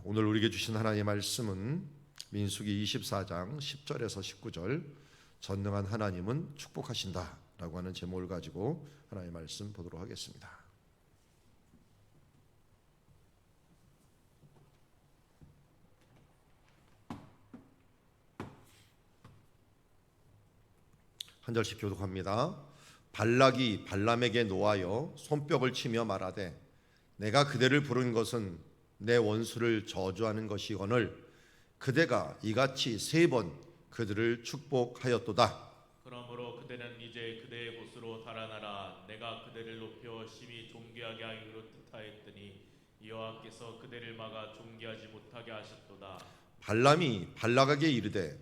오늘 우리에게 주신 하나님의 말씀은 민수기 24장 10절에서 19절 전능한 하나님은 축복하신다 라고 하는 제목을 가지고 하나님의 말씀 보도록 하겠습니다. 한 절씩 교독합니다. 발락이 발람에게 노하여 손뼉을 치며 말하되 내가 그대를 부른 것은 내 원수를 저주하는 것이거늘 그대가 이같이 3번 그들을 축복하였도다. 그러므로 그대는 이제 그대의 곳으로 달아나라. 내가 그대를 높여 심히 존귀하게 하기로 뜻하였더니 여호와께서 그대를 막아 존귀하지 못하게 하셨도다. 발람이 발락에게 이르되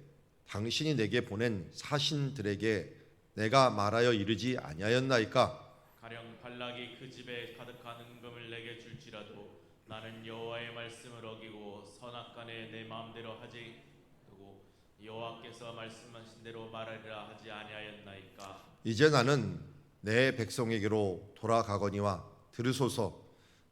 당신이 내게 보낸 사신들에게 내가 말하여 이르지 아니하였나이까? 가령 발락이 그 집에 가득한 은금을 내게 줄지라도 나는 여호와의 말씀을 어기고 선악간에 내 마음대로 하지 그고 여호와께서 말씀하신 대로 말하리라 하지 아니하였나이까? 이제 나는 내 백성에게로 돌아가거니와 들으소서.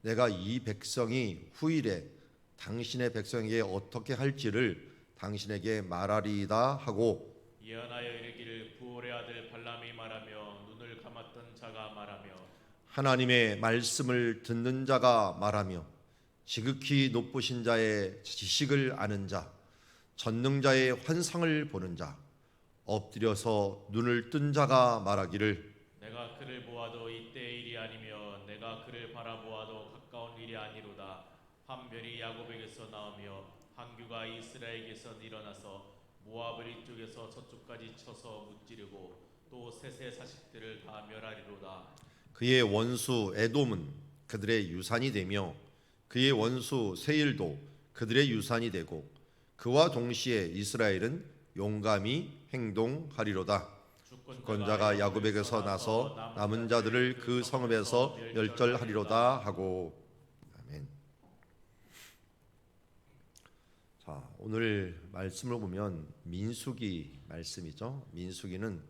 내가 이 백성이 후일에 당신의 백성에게 어떻게 할지를 당신에게 말하리이다 하고 예언하여 이르기를 부올의 아들 발람이 말하며 눈을 감았던 자가 말하며 하나님의 말씀을 듣는 자가 말하며 지극히 높으신 자의 지식을 아는 자 전능자의 환상을 보는 자 엎드려서 눈을 뜬 자가 말하기를 내가 그를 보아도 이때의 일이 아니며 내가 그를 바라보아도 가까운 일이 아니로다. 한 별이 야곱에게서 나오며 한 규가 이스라엘에게서 일어나서 모압을 이쪽에서 저쪽까지 쳐서 무찌르고 또 셋의 자식들을 다 멸하리로다. 그의 원수 에돔은 그들의 유산이 되며 그의 원수 세일도 그들의 유산이 되고 그와 동시에 이스라엘은 용감히 행동하리로다. 주권자가 야곱에게서 나서 남은 자들을 그 성읍에서 멸절하리로다 하고. 아멘. 자, 오늘 말씀을 보면 민수기 말씀이죠. 민수기는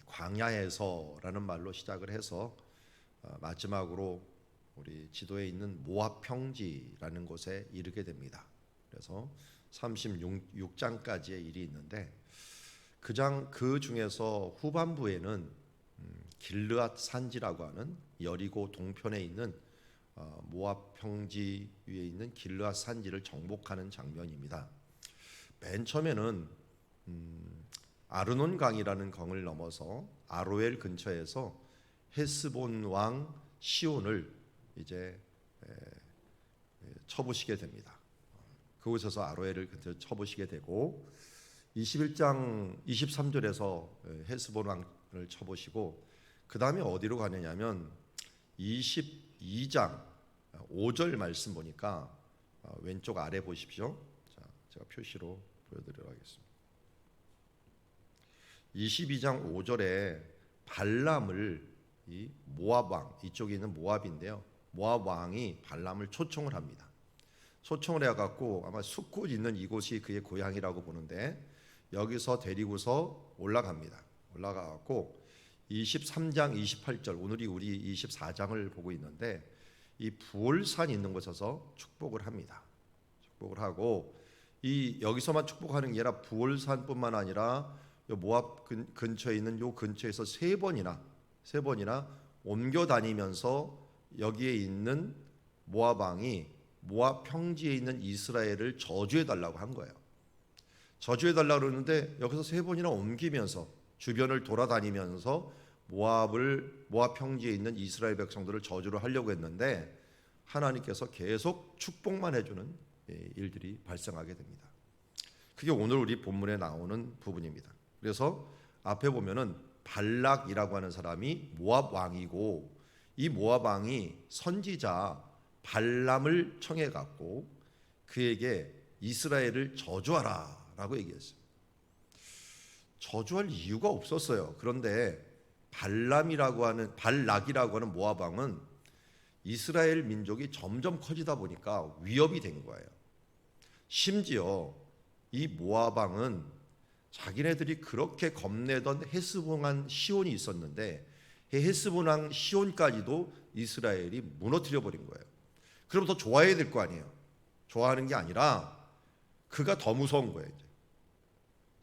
광야에서라는 말로 시작을 해서 마지막으로 우리 지도에 있는 모압 평지라는 곳에 이르게 됩니다. 그래서 36장까지의 일이 있는데 그 중에서 후반부에는 길르앗 산지라고 하는 여리고 동편에 있는 모압 평지 위에 있는 길르앗 산지를 정복하는 장면입니다. 맨 처음에는 아르논 강이라는 강을 넘어서 아로엘 근처에서 헤스본 왕 시온을 이제 쳐부시게 됩니다. 그곳에서 아로엘을 쳐부시게 되고 21장 23절에서 헤스본 왕을 쳐부시고 그 다음에 어디로 가느냐면 22장 5절 말씀 보니까 왼쪽 아래 보십시오. 자, 제가 표시로 보여드리도록 하겠습니다. 22장 5절에 발람을 이 모압 왕 이쪽에 있는 모압인데요. 모압 왕이 발람을 초청을 합니다. 초청을 해갖고 아마 숲꽃 있는 이곳이 그의 고향이라고 보는데 여기서 데리고서 올라갑니다. 올라가갖고 23장 28절 오늘이 우리 24장을 보고 있는데 이 부올산 있는 곳에서 축복을 합니다. 축복을 하고 이 여기서만 축복하는 게 아니라 부올산뿐만 아니라 모압 근처에 있는 요 근처에서 세 번이나 옮겨 다니면서 여기에 있는 모압 왕이 모압 평지에 있는 이스라엘을 저주해 달라고 한 거예요. 저주해 달라고 그러는데 여기서 3번이나 옮기면서 주변을 돌아다니면서 모압 평지에 있는 이스라엘 백성들을 저주를 하려고 했는데 하나님께서 계속 축복만 해주는 일들이 발생하게 됩니다. 그게 오늘 우리 본문에 나오는 부분입니다. 그래서 앞에 보면은 발락이라고 하는 사람이 모압 왕이고 이 모압 왕이 선지자 발람을 청해 갖고 그에게 이스라엘을 저주하라라고 얘기했어요. 저주할 이유가 없었어요. 그런데 발락이라고 하는 모압 왕은 이스라엘 민족이 점점 커지다 보니까 위협이 된 거예요. 심지어 이 모압 왕은 자기네들이 그렇게 겁내던 헤스본 왕 시온이 있었는데 헤스본 왕 시온까지도 이스라엘이 무너뜨려 버린 거예요. 그럼 더 좋아해야 될 거 아니에요. 좋아하는 게 아니라 그가 더 무서운 거예요. 이제.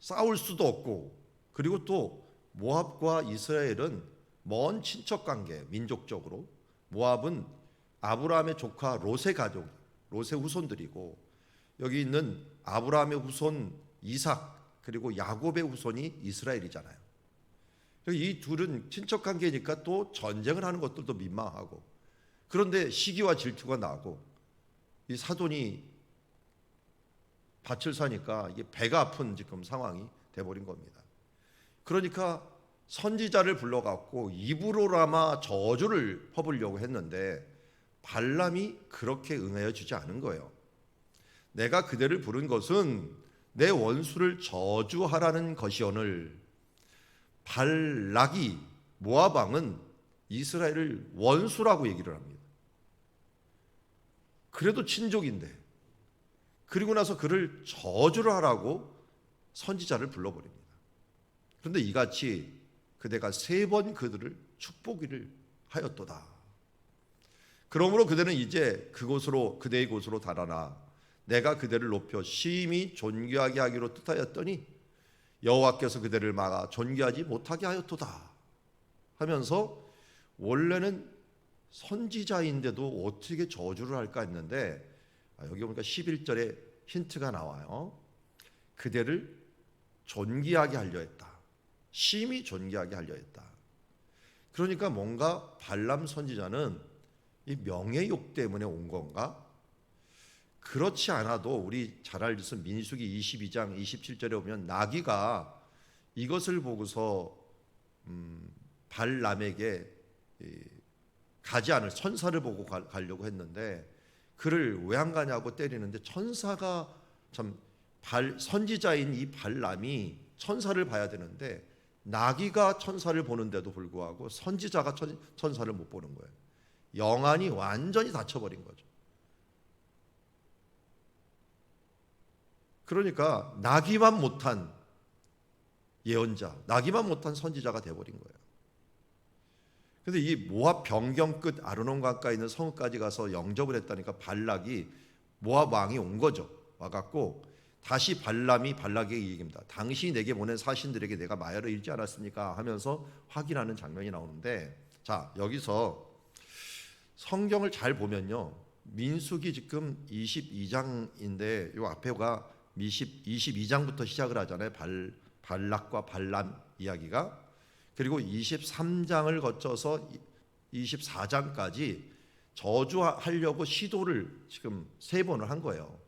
싸울 수도 없고, 그리고 또 모압과 이스라엘은 먼 친척 관계, 민족적으로 모압은 아브라함의 조카 롯의 가족, 롯의 후손들이고, 여기 있는 아브라함의 후손 이삭 그리고 야곱의 후손이 이스라엘이잖아요. 이 둘은 친척 관계니까 또 전쟁을 하는 것들도 민망하고, 그런데 시기와 질투가 나고, 이 사돈이 밭을 사니까 이게 배가 아픈 지금 상황이 돼버린 겁니다. 그러니까 선지자를 불러갖고 입으로라마 저주를 퍼부려고 했는데 발람이 그렇게 응하여 주지 않은 거예요. 내가 그대를 부른 것은 내 원수를 저주하라는 것이오늘. 발락이, 모압 왕은 이스라엘을 원수라고 얘기를 합니다. 그래도 친족인데, 그리고 나서 그를 저주를 하라고 선지자를 불러버립니다. 그런데 이같이 그대가 3번 그들을 축복이를 하였도다. 그러므로 그대는 이제 그대의 곳으로 달아나 내가 그대를 높여 심히 존귀하게 하기로 뜻하였더니 여호와께서 그대를 막아 존귀하지 못하게 하였도다 하면서, 원래는 선지자인데도 어떻게 저주를 할까 했는데 여기 보니까 11절에 힌트가 나와요. 그대를 존귀하게 하려 했다. 심히 존귀하게 하려 했다. 그러니까 뭔가 발람 선지자는 이 명예욕 때문에 온 건가? 그렇지 않아도 우리 잘 알듯이 민수기 22장 27절에 보면 나귀가 이것을 보고서 발람에게 가지 않을 천사를 보고 가려고 했는데 그를 왜 안 가냐고 때리는데, 천사가 참 선지자인 이 발람이 천사를 봐야 되는데 나귀가 천사를 보는데도 불구하고 선지자가 천사를 못 보는 거예요. 영안이 완전히 닫혀버린 거죠. 그러니까 나기만 못한 예언자, 나기만 못한 선지자가 돼버린 거예요. 그런데 이 모압 변경 끝 아르논 강가에 있는 성읍까지 가서 영접을 했다니까 발락이, 모압 왕이 온 거죠. 와갖고 다시 발람이 발락에게 얘기합니다. 당신이 내게 보낸 사신들에게 내가 마야를 잃지 않았습니까? 하면서 확인하는 장면이 나오는데, 자 여기서 성경을 잘 보면요, 민수기 지금 22장인데 이 앞에가 22장부터 시작을 하잖아요. 발락과 발람 이야기가. 그리고 23장을 거쳐서 24장까지 저주하려고 시도를 지금 3번을 한 거예요.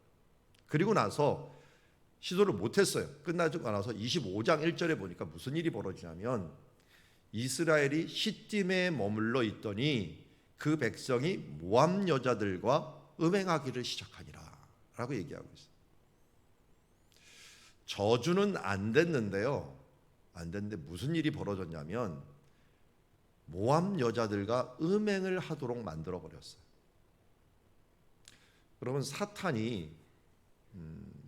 그리고 나서 시도를 못했어요. 끝나고 나서 25장 1절에 보니까 무슨 일이 벌어지냐면, 이스라엘이 시딤에 머물러 있더니 그 백성이 모압 여자들과 음행하기를 시작하니라 라고 얘기하고 있어요. 저주는 안 됐는데요, 안 됐는데 무슨 일이 벌어졌냐면 모압 여자들과 음행을 하도록 만들어 버렸어요. 여러분, 사탄이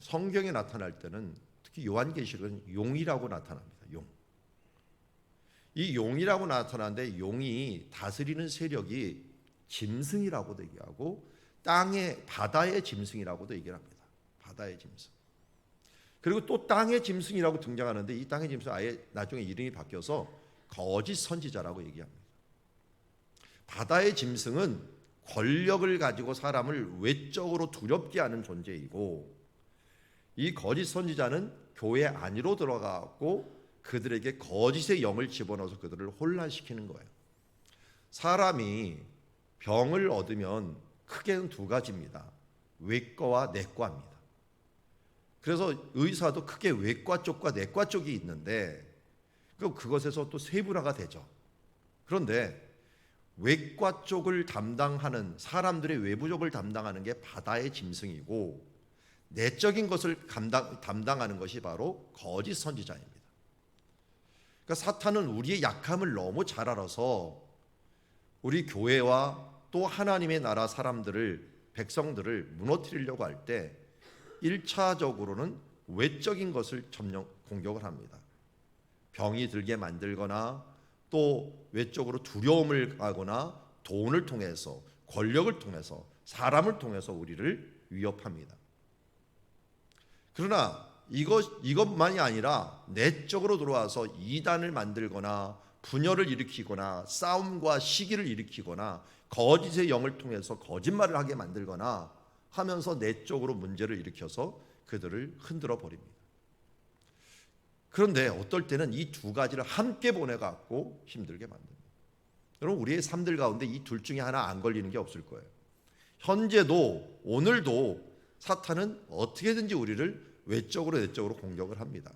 성경에 나타날 때는 특히 요한계시록은 용이라고 나타납니다. 용. 이 용이라고 나타나는데 용이 다스리는 세력이 짐승이라고도 얘기하고 바다의 짐승이라고도 얘기를 합니다. 바다의 짐승. 그리고 또 땅의 짐승이라고 등장하는데 이 땅의 짐승 아예 나중에 이름이 바뀌어서 거짓 선지자라고 얘기합니다. 바다의 짐승은 권력을 가지고 사람을 외적으로 두렵게 하는 존재이고, 이 거짓 선지자는 교회 안으로 들어가고 그들에게 거짓의 영을 집어넣어서 그들을 혼란시키는 거예요. 사람이 병을 얻으면 크게는 2가지입니다. 외과와 내과입니다. 그래서 의사도 크게 외과 쪽과 내과 쪽이 있는데 그것에서 또 세분화가 되죠. 그런데 외과 쪽을 담당하는 사람들의 외부적을 담당하는 게 바다의 짐승이고, 내적인 것을 담당하는 것이 바로 거짓 선지자입니다. 그러니까 사탄은 우리의 약함을 너무 잘 알아서 우리 교회와 또 하나님의 나라 백성들을 무너뜨리려고 할 때 1차적으로는 외적인 것을 공격을 합니다. 병이 들게 만들거나 또 외적으로 두려움을 하거나 돈을 통해서, 권력을 통해서, 사람을 통해서 우리를 위협합니다. 그러나 이것만이 아니라 내적으로 들어와서 이단을 만들거나 분열을 일으키거나 싸움과 시기를 일으키거나 거짓의 영을 통해서 거짓말을 하게 만들거나 하면서 내적으로 문제를 일으켜서 그들을 흔들어 버립니다. 그런데 어떨 때는 이 두 가지를 함께 보내갖고 힘들게 만듭니다. 여러분, 우리의 삶들 가운데 이 둘 중에 하나 안 걸리는 게 없을 거예요. 현재도 오늘도 사탄은 어떻게든지 우리를 외적으로 내적으로 공격을 합니다.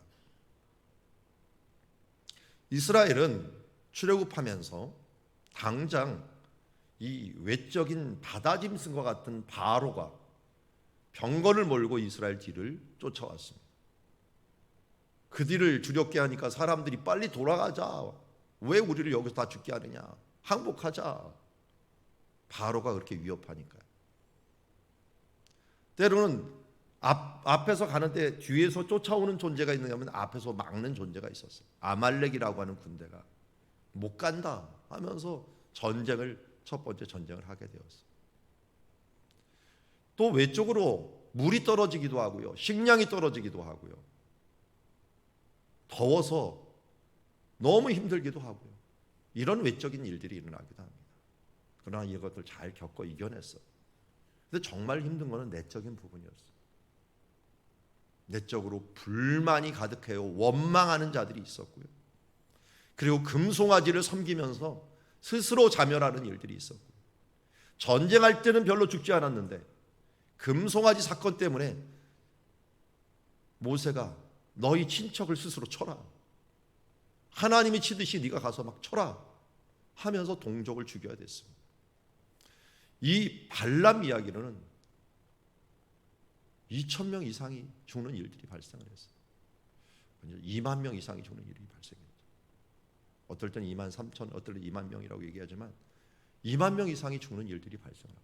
이스라엘은 출애굽하면서 당장 이 외적인 바다짐승과 같은 바로가 병거를 몰고 이스라엘 뒤를 쫓아왔습니다. 그 뒤를 두렵게 하니까 사람들이 빨리 돌아가자. 왜 우리를 여기서 다 죽게 하느냐. 항복하자. 바로가 그렇게 위협하니까요. 때로는 앞에서 가는데 뒤에서 쫓아오는 존재가 있느냐면 앞에서 막는 존재가 있었어요. 아말렉이라고 하는 군대가 못 간다 하면서 첫 번째 전쟁을 하게 되었어요. 또 외적으로 물이 떨어지기도 하고요. 식량이 떨어지기도 하고요. 더워서 너무 힘들기도 하고요. 이런 외적인 일들이 일어나기도 합니다. 그러나 이것들 잘 겪어 이겨냈어요. 근데 정말 힘든 것은 내적인 부분이었어요. 내적으로 불만이 가득해요. 원망하는 자들이 있었고요. 그리고 금송아지를 섬기면서 스스로 자멸하는 일들이 있었고요. 전쟁할 때는 별로 죽지 않았는데 금송아지 사건 때문에 모세가 너희 친척을 스스로 쳐라. 하나님이 치듯이 네가 가서 막 쳐라 하면서 동족을 죽여야 됐습니다. 이 발람 이야기로는 2,000명 이상이 죽는 일들이 발생을 했어요. 2만 명 이상이 죽는 일이 발생했죠. 어떨 때는 2만 3천, 어떨 때는 2만 명이라고 얘기하지만 2만 명 이상이 죽는 일들이 발생합니다.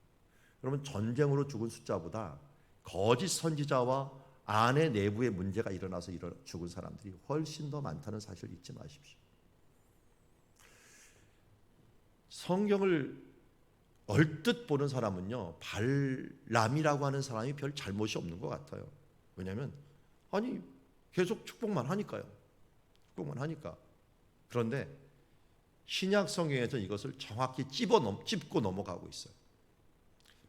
여러분, 전쟁으로 죽은 숫자보다 거짓 선지자와 안에 내부에 문제가 일어나서 죽은 사람들이 훨씬 더 많다는 사실을 잊지 마십시오. 성경을 얼뜻 보는 사람은요, 발람이라고 하는 사람이 별 잘못이 없는 것 같아요. 왜냐하면 계속 축복만 하니까요. 축복만 하니까. 그런데 신약 성경에서 이것을 정확히 찝고 넘어가고 있어요.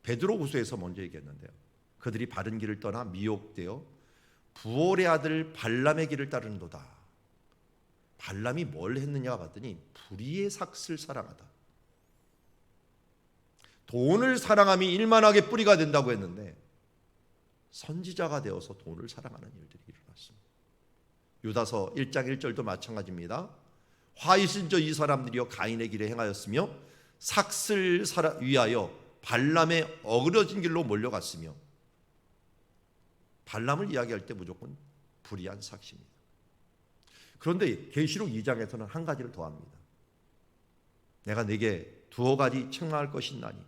베드로후서에서 먼저 얘기했는데요. 그들이 바른 길을 떠나 미혹되어 부올의 아들 발람의 길을 따르는도다. 발람이 뭘 했느냐 봤더니 불의의 삭슬 사랑하다. 돈을 사랑함이 일만하게 뿌리가 된다고 했는데 선지자가 되어서 돈을 사랑하는 일들이 일어났습니다. 유다서 1장 1절도 마찬가지입니다. 화 있은 저 이 사람들이여 가인의 길에 행하였으며 삭슬 위하여 발람의 어그러진 길로 몰려갔으며, 발람을 이야기할 때 무조건 불의한 삭시입니다. 그런데 계시록 2장에서는 한 가지를 더합니다. 내가 네게 두어 가지 책망할 것이 있나니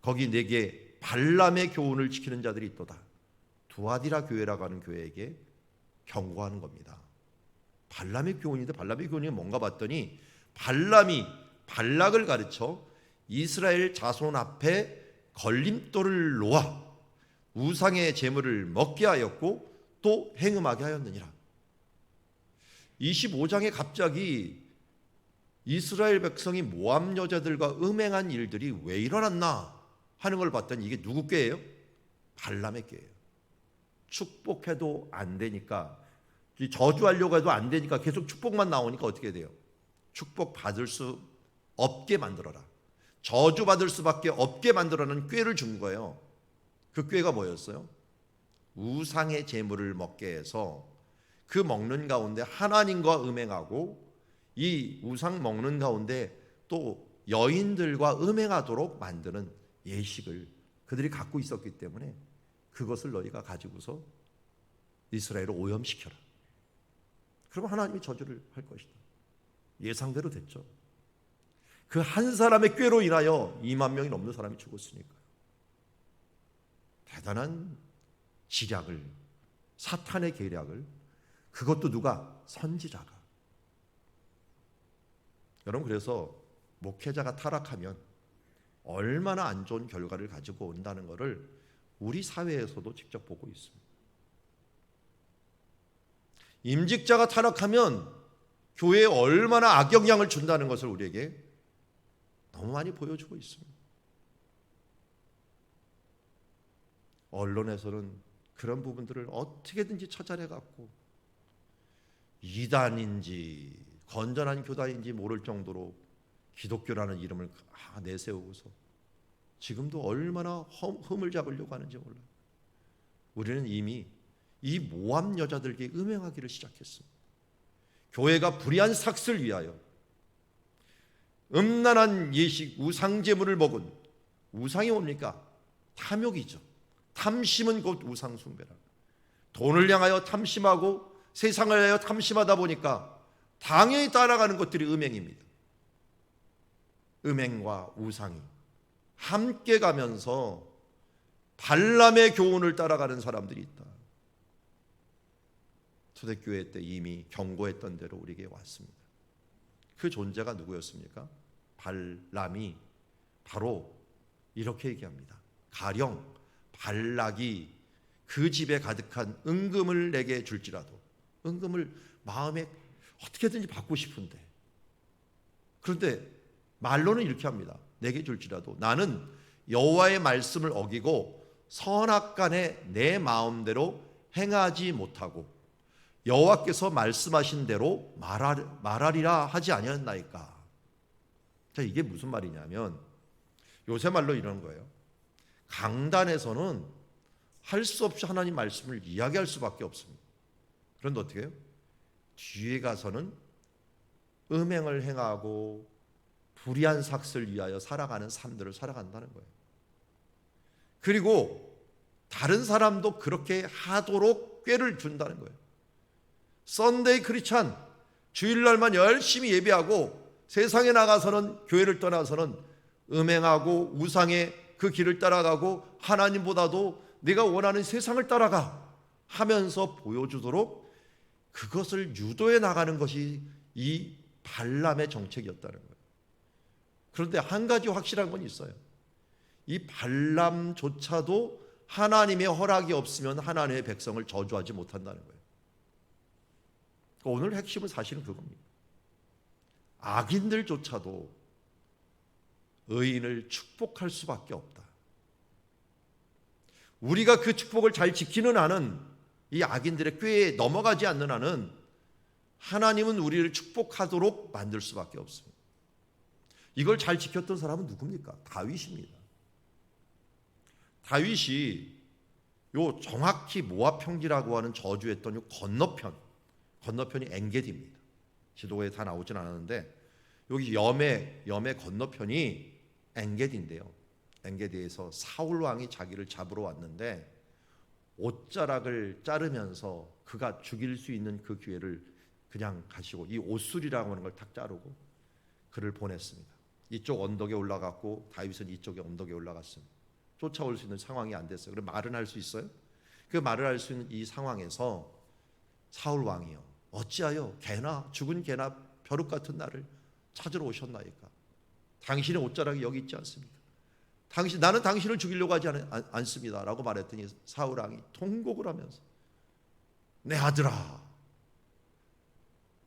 거기 네게 발람의 교훈을 지키는 자들이 있도다. 두아디라 교회라고 하는 교회에게 경고하는 겁니다. 발람의 교훈인데 발람의 교훈이 뭔가 봤더니 발람이 발락을 가르쳐 이스라엘 자손 앞에 걸림돌을 놓아 우상의 제물을 먹게 하였고 또 행음하게 하였느니라. 25장에 갑자기 이스라엘 백성이 모압 여자들과 음행한 일들이 왜 일어났나 하는 걸 봤더니 이게 누구 꾀예요? 발람의 꾀예요. 축복해도 안 되니까, 저주하려고 해도 안 되니까 계속 축복만 나오니까 어떻게 돼요? 축복 받을 수 없게 만들어라. 저주 받을 수밖에 없게 만들어라는 꾀를 준 거예요. 그 꾀가 뭐였어요? 우상의 제물을 먹게 해서 그 먹는 가운데 하나님과 음행하고 이 우상 먹는 가운데 또 여인들과 음행하도록 만드는 예식을 그들이 갖고 있었기 때문에 그것을 너희가 가지고서 이스라엘을 오염시켜라. 그러면 하나님이 저주를 할 것이다. 예상대로 됐죠. 그 한 사람의 꾀로 인하여 2만 명이 넘는 사람이 죽었으니까요. 대단한 지략을, 사탄의 계략을, 그것도 누가? 선지자가. 여러분, 그래서 목회자가 타락하면 얼마나 안 좋은 결과를 가지고 온다는 것을 우리 사회에서도 직접 보고 있습니다. 임직자가 타락하면 교회에 얼마나 악영향을 준다는 것을 우리에게 너무 많이 보여주고 있습니다. 언론에서는 그런 부분들을 어떻게든지 찾아내갖고 이단인지 건전한 교단인지 모를 정도로 기독교라는 이름을 내세우고서 지금도 얼마나 흠을 잡으려고 하는지 몰라요. 우리는 이미 이 모함 여자들에게 음행하기를 시작했습니다. 교회가 불의한 삭슬 위하여 음란한 예식 우상제물을 먹은, 우상이 뭡니까? 탐욕이죠. 탐심은 곧 우상숭배라. 돈을 향하여 탐심하고 세상을 향하여 탐심하다 보니까 당연히 따라가는 것들이 음행입니다. 음행과 우상이 함께 가면서 발람의 교훈을 따라가는 사람들이 있다. 초대교회 때 이미 경고했던 대로 우리에게 왔습니다. 그 존재가 누구였습니까? 발람이 바로 이렇게 얘기합니다. 가령 발락이 그 집에 가득한 은금을 내게 줄지라도, 은금을 마음에 어떻게든지 받고 싶은데, 그런데 말로는 이렇게 합니다. 내게 줄지라도 나는 여호와의 말씀을 어기고 선악간에 내 마음대로 행하지 못하고 여호와께서 말씀하신 대로 말하리라 하지 아니었나이까. 자, 이게 무슨 말이냐면 요새 말로 이런 거예요. 강단에서는 할 수 없이 하나님 말씀을 이야기할 수밖에 없습니다. 그런데 어떻게 해요? 뒤에 가서는 음행을 행하고 불의한 삭슬 위하여 살아가는 삶들을 살아간다는 거예요. 그리고 다른 사람도 그렇게 하도록 꾀를 준다는 거예요. 썬데이 크리스찬, 주일날만 열심히 예배하고 세상에 나가서는, 교회를 떠나서는 음행하고 우상의 그 길을 따라가고 하나님보다도 내가 원하는 세상을 따라가 하면서 보여주도록 그것을 유도해 나가는 것이 이 발람의 정책이었다는 거예요. 그런데 한 가지 확실한 건 있어요. 이 발람조차도 하나님의 허락이 없으면 하나님의 백성을 저주하지 못한다는 거예요. 오늘 핵심은 사실은 그겁니다. 악인들조차도 의인을 축복할 수밖에 없다. 우리가 그 축복을 잘 지키는 한은, 이 악인들의 꾀에 넘어가지 않는 한은 하나님은 우리를 축복하도록 만들 수밖에 없습니다. 이걸 잘 지켰던 사람은 누굽니까? 다윗입니다. 다윗이 요 정확히 모압 평지라고 하는 저주했던 요 건너편이 엔게디입니다. 지도에 다 나오진 않았는데 여기 염의 건너편이 엔게디인데요. 엔게디에서 사울 왕이 자기를 잡으러 왔는데 옷자락을 자르면서 그가 죽일 수 있는 그 기회를 그냥 가시고 이 옷술이라고 하는 걸 탁 자르고 그를 보냈습니다. 이쪽 언덕에 올라갔고 다윗은 이쪽에 언덕에 올라갔습니다. 쫓아올 수 있는 상황이 안 됐어요. 그럼 말은 할 수 있어요? 그 말을 할 수 있는 이 상황에서 사울 왕이요, 어찌하여 죽은 개나 벼룩 같은 나를 찾으러 오셨나이까? 당신의 옷자락이 여기 있지 않습니까? 나는 당신을 죽이려고 하지 않습니다 라고 말했더니 사울 왕이 통곡을 하면서 내 아들아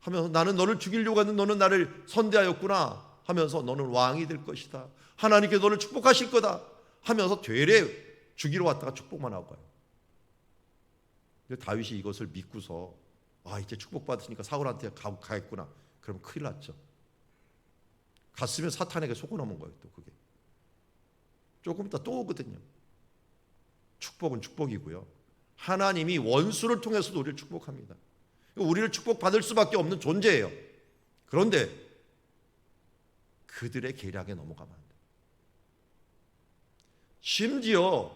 하면서 나는 너를 죽이려고 하는, 너는 나를 선대하였구나 하면서 너는 왕이 될 것이다, 하나님께 너를 축복하실 거다 하면서 되레 죽이러 왔다가 축복만 하고 가요. 근데 다윗이 이것을 믿고서 이제 축복받으니까 사울한테 가겠구나. 그럼 큰일 났죠. 갔으면 사탄에게 속아넘은 거예요. 또 그게 조금 이따 또 오거든요. 축복은 축복이고요, 하나님이 원수를 통해서도 우리를 축복합니다. 우리를 축복받을 수밖에 없는 존재예요. 그런데 그들의 계략에 넘어가면 안 돼요. 심지어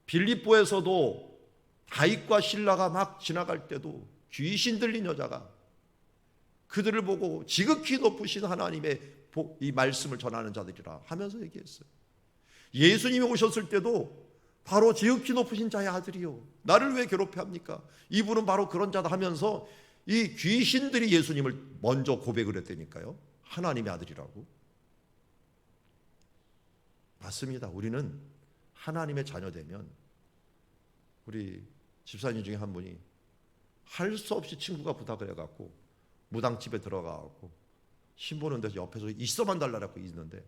빌립보에서도 다윗과 실라가 막 지나갈 때도 귀신 들린 여자가 그들을 보고 지극히 높으신 하나님의 이 말씀을 전하는 자들이라 하면서 얘기했어요. 예수님이 오셨을 때도 바로 지극히 높으신 자의 아들이요, 나를 왜 괴롭게 합니까? 이분은 바로 그런 자다 하면서 이 귀신들이 예수님을 먼저 고백을 했다니까요. 하나님의 아들이라고. 맞습니다. 우리는 하나님의 자녀되면 우리 집사님 중에 한 분이 할 수 없이 친구가 부탁을 해갖고 무당집에 들어가갖고 신 보는 데서 옆에서 있어만 달라고 있는데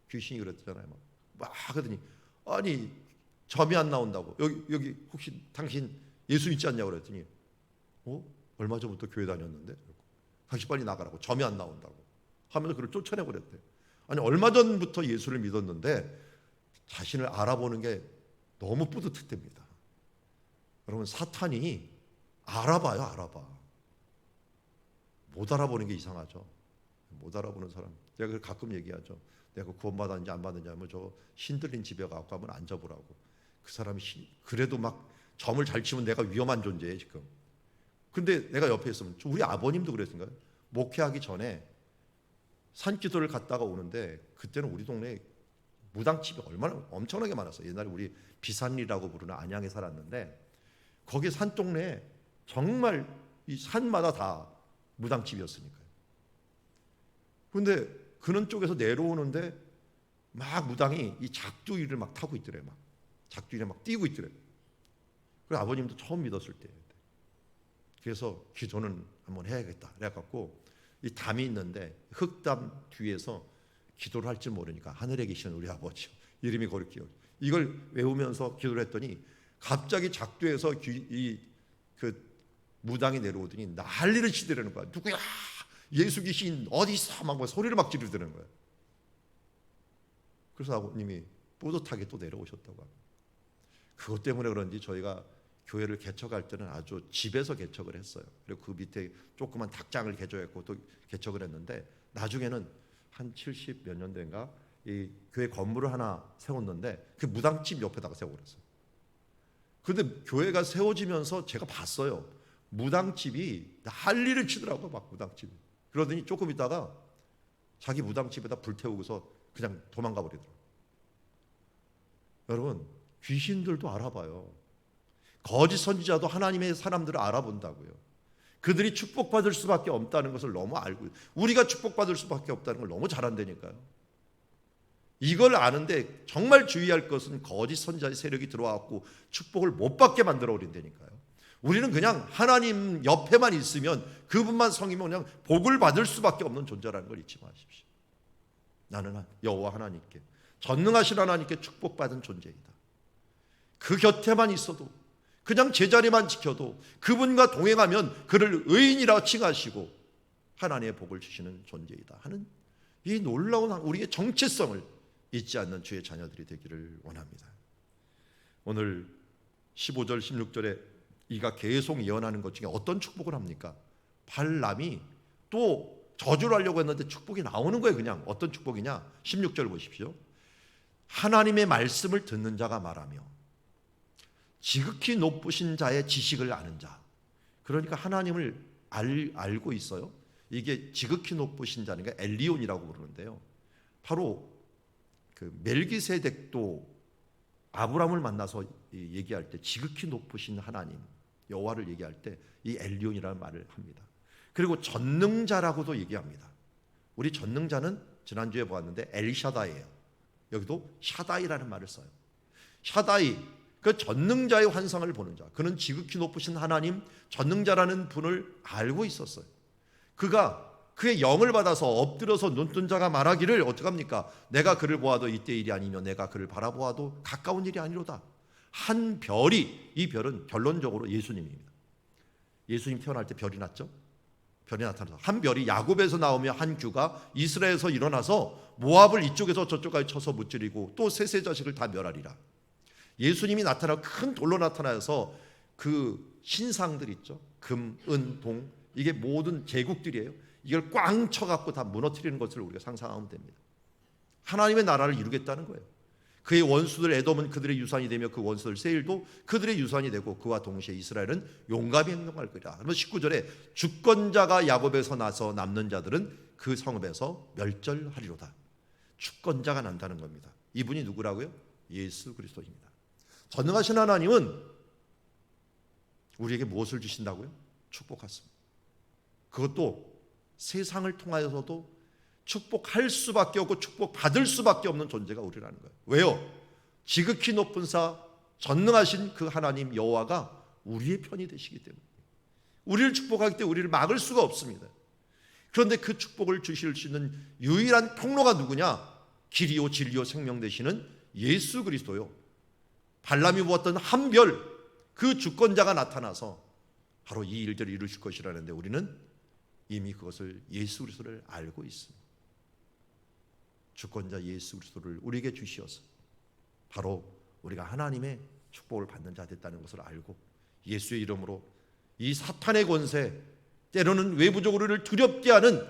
귀신이 그랬잖아요. 막 하더니 아니 점이 안 나온다고. 여기 혹시 당신 예수 믿지 않냐고 그랬더니 얼마 전부터 교회 다녔는데 당신 빨리 나가라고. 점이 안 나온다고 하면서 그를 쫓아내버렸대. 아니 얼마 전부터 예수를 믿었는데 자신을 알아보는 게 너무 뿌듯했답니다. 여러분 사탄이 알아봐요. 알아봐. 못 알아보는 게 이상하죠. 못 알아보는 사람. 제가 그걸 가끔 얘기하죠. 내가 구원받았는지 안 받았는지 하면 저 신들린 집에 가고 한번 앉아보라고. 그 사람이 그래도 막 점을 잘 치면 내가 위험한 존재예요 지금. 근데 내가 옆에 있으면 우리 아버님도 그랬던가요? 목회하기 전에 산기도를 갔다가 오는데 그때는 우리 동네에 무당집이 얼마나 엄청나게 많았어요. 옛날에 우리 비산리라고 부르는 안양에 살았는데 거기 산동네에 정말 이 산마다 다 무당집이었으니까요. 근데 그런 쪽에서 내려오는데 막 무당이 이 작두리를 막 타고 있더래요. 막 작두리를 막 뛰고 있더래요. 그래서 아버님도 처음 믿었을 때. 그래서 기도는 한번 해야겠다. 그래갖고 이 담이 있는데 흙담 뒤에서 기도를 할 줄 모르니까 하늘에 계신 우리 아버지 이름이 거룩해요. 이걸 외우면서 기도를 했더니 갑자기 작두에서 그 무당이 내려오더니 난리를 치더라는 거야. 누구야? 예수 귀신 어디 있어? 막 소리를 막 지르더라는 거야. 그래서 아버님이 뿌듯하게 또 내려오셨다고 합니다. 그것 때문에 그런지 저희가 교회를 개척할 때는 아주 집에서 개척을 했어요. 그리고 그 밑에 조그만 닭장을 개조했고 또 개척을 했는데 나중에는 한 70 몇 년대인가 이 교회 건물을 하나 세웠는데 그 무당집 옆에다가 세워버렸어요. 그런데 교회가 세워지면서 제가 봤어요. 무당집이 난리를 치더라고요. 막 무당집이. 그러더니 조금 있다가 자기 무당집에다 불 태우고서 그냥 도망가 버리더라고요. 여러분 귀신들도 알아봐요. 거짓 선지자도 하나님의 사람들을 알아본다고요. 그들이 축복받을 수밖에 없다는 것을 너무 알고 우리가 축복받을 수밖에 없다는 걸 너무 잘 안다니까요. 이걸 아는데 정말 주의할 것은 거짓 선지자의 세력이 들어와갖고 축복을 못 받게 만들어 버린다니까요. 우리는 그냥 하나님 옆에만 있으면 그분만 성이면 그냥 복을 받을 수밖에 없는 존재라는 걸 잊지 마십시오. 나는 여호와 하나님께 전능하신 하나님께 축복받은 존재이다. 그 곁에만 있어도 그냥 제자리만 지켜도 그분과 동행하면 그를 의인이라 칭하시고 하나님의 복을 주시는 존재이다 하는 이 놀라운 우리의 정체성을 잊지 않는 주의 자녀들이 되기를 원합니다. 오늘 15절 16절에 이가 계속 예언하는 것 중에 어떤 축복을 합니까? 발람이 또 저주를 하려고 했는데 축복이 나오는 거예요. 그냥 어떤 축복이냐? 16절 보십시오. 하나님의 말씀을 듣는 자가 말하며 지극히 높으신 자의 지식을 아는 자. 그러니까 하나님을 알고 있어요. 이게 지극히 높으신 자니까 엘리온이라고 부르는데요. 바로 그 멜기세덱도 아브라함을 만나서 얘기할 때 지극히 높으신 하나님 여호와를 얘기할 때 이 엘리온이라는 말을 합니다. 그리고 전능자라고도 얘기합니다. 우리 전능자는 지난주에 보았는데 엘샤다이예요. 여기도 샤다이라는 말을 써요. 샤다이, 그 전능자의 환상을 보는 자. 그는 지극히 높으신 하나님 전능자라는 분을 알고 있었어요. 그가 그의 영을 받아서 엎드려서 눈뜬 자가 말하기를 어떡합니까? 내가 그를 보아도 이때 일이 아니며 내가 그를 바라보아도 가까운 일이 아니로다. 한 별이, 이 별은 결론적으로 예수님입니다. 예수님 태어날 때 별이 났죠? 별이 나타나서 한 별이 야곱에서 나오며 한 규가 이스라엘에서 일어나서 모압을 이쪽에서 저쪽까지 쳐서 무찌르고 또 셋의 자식을 다 멸하리라. 예수님이 나타나고 큰 돌로 나타나서 그 신상들 있죠? 금, 은, 동, 이게 모든 제국들이에요. 이걸 꽝 쳐갖고 다 무너뜨리는 것을 우리가 상상하면 됩니다. 하나님의 나라를 이루겠다는 거예요. 그의 원수들 에돔은 그들의 유산이 되며 그 원수들 세일도 그들의 유산이 되고 그와 동시에 이스라엘은 용감히 행동할 거리라. 그러면 19절에 주권자가 야곱에서 나서 남는 자들은 그 성읍에서 멸절하리로다. 주권자가 난다는 겁니다. 이분이 누구라고요? 예수 그리스도입니다. 전능하신 하나님은 우리에게 무엇을 주신다고요? 축복하십니다. 그것도 세상을 통하여서도 축복할 수밖에 없고 축복받을 수밖에 없는 존재가 우리라는 거예요. 왜요? 지극히 높은 사 전능하신 그 하나님 여호와가 우리의 편이 되시기 때문에 우리를 축복하기 때문에 우리를 막을 수가 없습니다. 그런데 그 축복을 주실 수 있는 유일한 통로가 누구냐? 길이요 진리요 생명 되시는 예수 그리스도요. 발람이 보았던 한별 그 주권자가 나타나서 바로 이 일들을 이루실 것이라는데 우리는 이미 그것을 예수 그리스도를 알고 있습니다. 주권자 예수 그리스도를 우리에게 주시어서 바로 우리가 하나님의 축복을 받는 자 됐다는 것을 알고 예수의 이름으로 이 사탄의 권세, 때로는 외부적으로 우리를 두렵게 하는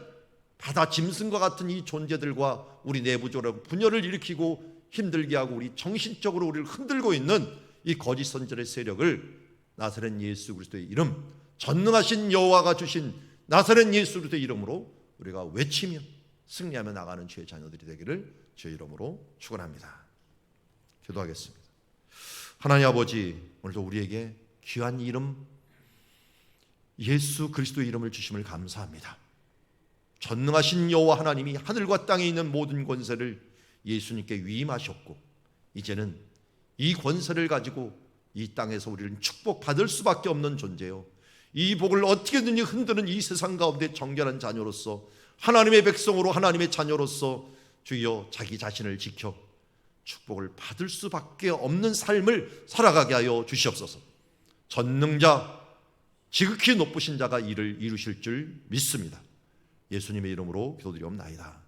바다 짐승과 같은 이 존재들과 우리 내부적으로 분열을 일으키고 힘들게 하고 우리 정신적으로 우리를 흔들고 있는 이 거짓 선지자의 세력을 나사렛 예수 그리스도의 이름, 전능하신 여호와가 주신 나사렛 예수 그리스도의 이름으로 우리가 외치며 승리하며 나가는 주의 자녀들이 되기를 주의 이름으로 축원합니다. 기도하겠습니다. 하나님 아버지, 오늘도 우리에게 귀한 이름 예수 그리스도의 이름을 주심을 감사합니다. 전능하신 여호와 하나님이 하늘과 땅에 있는 모든 권세를 예수님께 위임하셨고 이제는 이 권세를 가지고 이 땅에서 우리는 축복받을 수밖에 없는 존재요, 이 복을 어떻게든지 흔드는 이 세상 가운데 정결한 자녀로서 하나님의 백성으로 하나님의 자녀로서 주여 자기 자신을 지켜 축복을 받을 수밖에 없는 삶을 살아가게 하여 주시옵소서. 전능자 지극히 높으신 자가 이를 이루실 줄 믿습니다. 예수님의 이름으로 기도드리옵나이다.